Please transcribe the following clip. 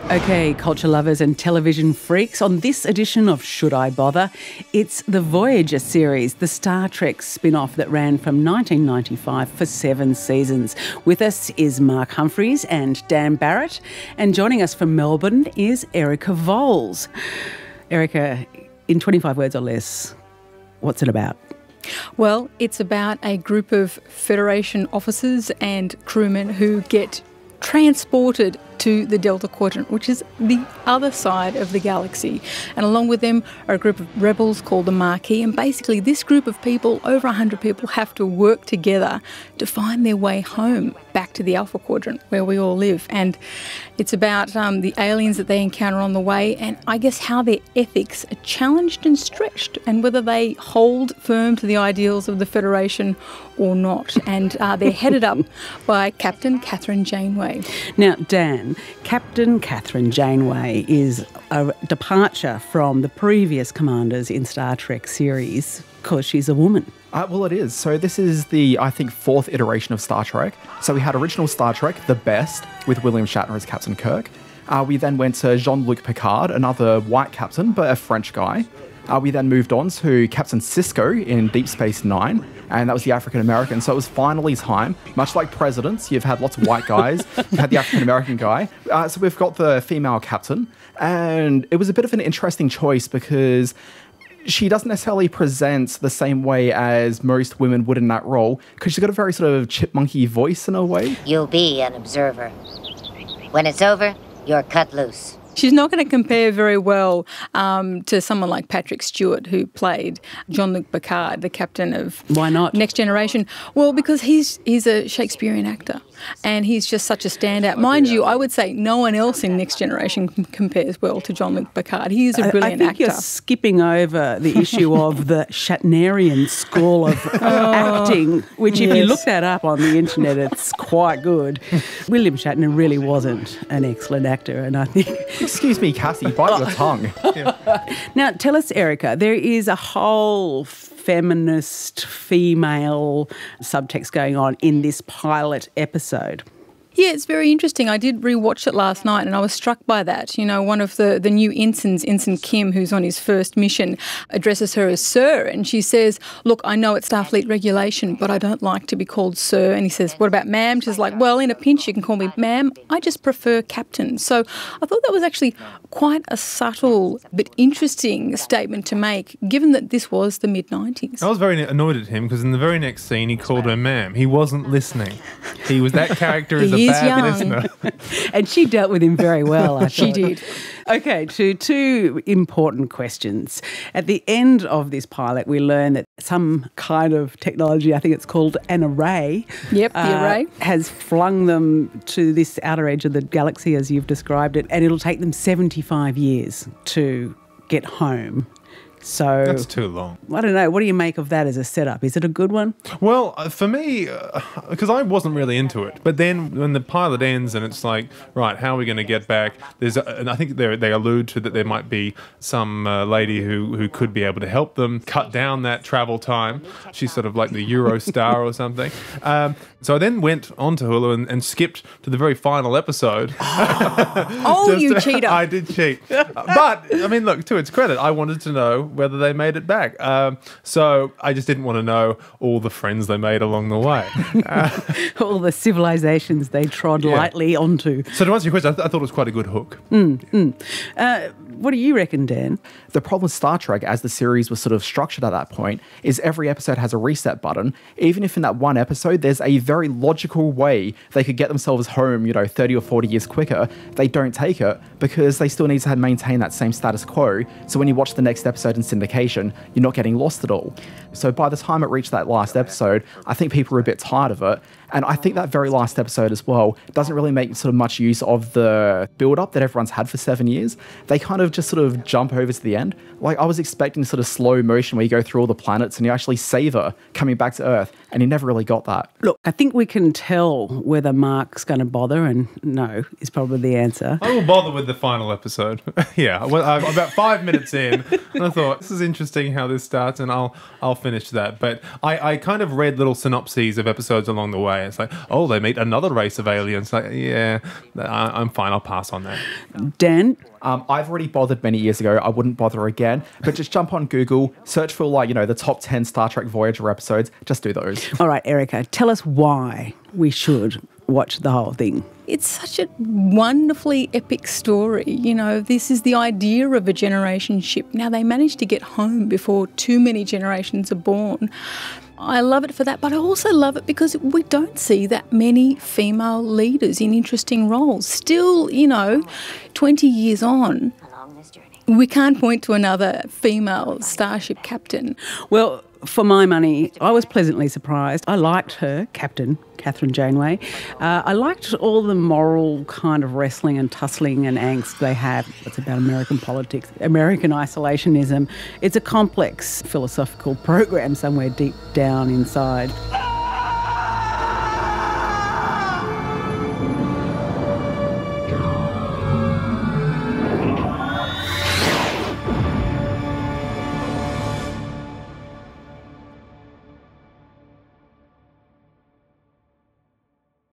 Okay, culture lovers and television freaks, on this edition of Should I Bother, it's the Voyager series, the Star Trek spin-off that ran from 1995 for 7 seasons. With us is Mark Humphries and Dan Barrett, and joining us from Melbourne is Erica Voles. Erica, in 25 words or less, what's it about? Well, it's about a group of Federation officers and crewmen who get transported to the Delta Quadrant, which is the other side of the galaxy. And along with them are a group of rebels called the Maquis. And basically this group of people, over 100 people, have to work together to find their way home back to the Alpha Quadrant where we all live. And it's about the aliens that they encounter on the way, and I guess how their ethics are challenged and stretched, and whether they hold firm to the ideals of the Federation or not. And they're headed up by Captain Catherine Janeway. Now, Dan, Captain Catherine Janeway is a departure from the previous commanders in Star Trek series because she's a woman. Well, it is. So this is the, I think, 4th iteration of Star Trek. So we had original Star Trek, The Best, with William Shatner as Captain Kirk. We then went to Jean-Luc Picard, another white captain, but a French guy. We then moved on to Captain Sisko in Deep Space Nine, and that was the African-American. So it was finally time, much like presidents, you've had lots of white guys, you had the African-American guy. So we've got the female captain, and it was a bit of an interesting choice because she doesn't necessarily present the same way as most women would in that role, because she's got a very sort of chipmunky voice in a way. You'll be an observer. When it's over, you're cut loose. She's not going to compare very well to someone like Patrick Stewart, who played Jean-Luc Picard, the captain of Why not? Next Generation. Well, because he's a Shakespearean actor, and he's just such a standout. Mind you, I would say no one else in Next Generation compares well to Jean-Luc Picard. He is a brilliant actor. I think you're skipping over the issue of the Shatnerian school of acting, which if you look that up on the internet, it's quite good. William Shatner really wasn't an excellent actor, and I think... Excuse me, Cassie, bite your tongue. Now, tell us, Erica, there is a whole feminist female subtext going on in this pilot episode. Yeah, it's very interesting. I did rewatch it last night and I was struck by that. You know, one of the new ensigns, Ensign Kim, who's on his first mission, addresses her as Sir, and she says, look, I know it's Starfleet regulation, but I don't like to be called Sir. And he says, what about ma'am? She's like, well, in a pinch you can call me ma'am. I just prefer captain. So I thought that was actually quite a subtle but interesting statement to make, given that this was the mid-90s. I was very annoyed at him because in the very next scene he called her ma'am. He wasn't listening. He was that character as a bad listener. And she dealt with him very well, I thought. She did. Okay, to 2 important questions. At the end of this pilot, we learn that some kind of technology, I think it's called an array. Yep, the array. Has flung them to this outer edge of the galaxy, as you've described it, and it'll take them 75 years to get home. So that's too long. I don't know. What do you make of that as a setup? Is it a good one? Well, for me, because I wasn't really into it. But then when the pilot ends and it's like, right, how are we going to get back? And I think they allude to that there might be some lady who could be able to help them cut down that travel time. She's sort of like the Eurostar or something. So I then went onto Hulu and skipped to the very final episode. Oh, you cheater. I did cheat. But, I mean, look, to its credit, I wanted to know whether they made it back. So I just didn't want to know all the friends they made along the way. All the civilizations they trod lightly onto. So to answer your question, I thought it was quite a good hook. What do you reckon, Dan? The problem with Star Trek, as the series was sort of structured at that point, is every episode has a reset button. Even if in that one episode there's a very logical way they could get themselves home, 30 or 40 years quicker, they don't take it because they still need to maintain that same status quo. So when you watch the next episode in syndication, you're not getting lost at all. So by the time it reached that last episode, I think people were a bit tired of it. And I think that very last episode as well doesn't really make sort of much use of the build-up that everyone's had for 7 years. They kind of just sort of jump over to the end. Like, I was expecting sort of slow motion where you go through all the planets and you actually savor coming back to Earth, and you never really got that. Look, I think we can tell whether Mark's going to bother, and no is probably the answer. I will bother with the final episode. Yeah, well, I'm about 5 minutes in, and I thought, this is interesting how this starts, and I'll finish finish that. But I kind of read little synopses of episodes along the way. It's like, oh, they meet another race of aliens. Like, yeah, I'm fine. I'll pass on that. Dan? I've already bothered many years ago. I wouldn't bother again. But just jump on Google, search for the top 10 Star Trek Voyager episodes. Just do those. All right, Erica, tell us why we should watch the whole thing. It's such a wonderfully epic story. This is the idea of a generation ship. Now, they managed to get home before too many generations are born. I love it for that, but I also love it because we don't see that many female leaders in interesting roles. Still, 20 years on, we can't point to another female starship captain. Well, for my money, I was pleasantly surprised. I liked her, Captain Catherine Janeway. I liked all the moral kind of wrestling and tussling and angst they have. It's about American politics, American isolationism. It's a complex philosophical program somewhere deep down inside.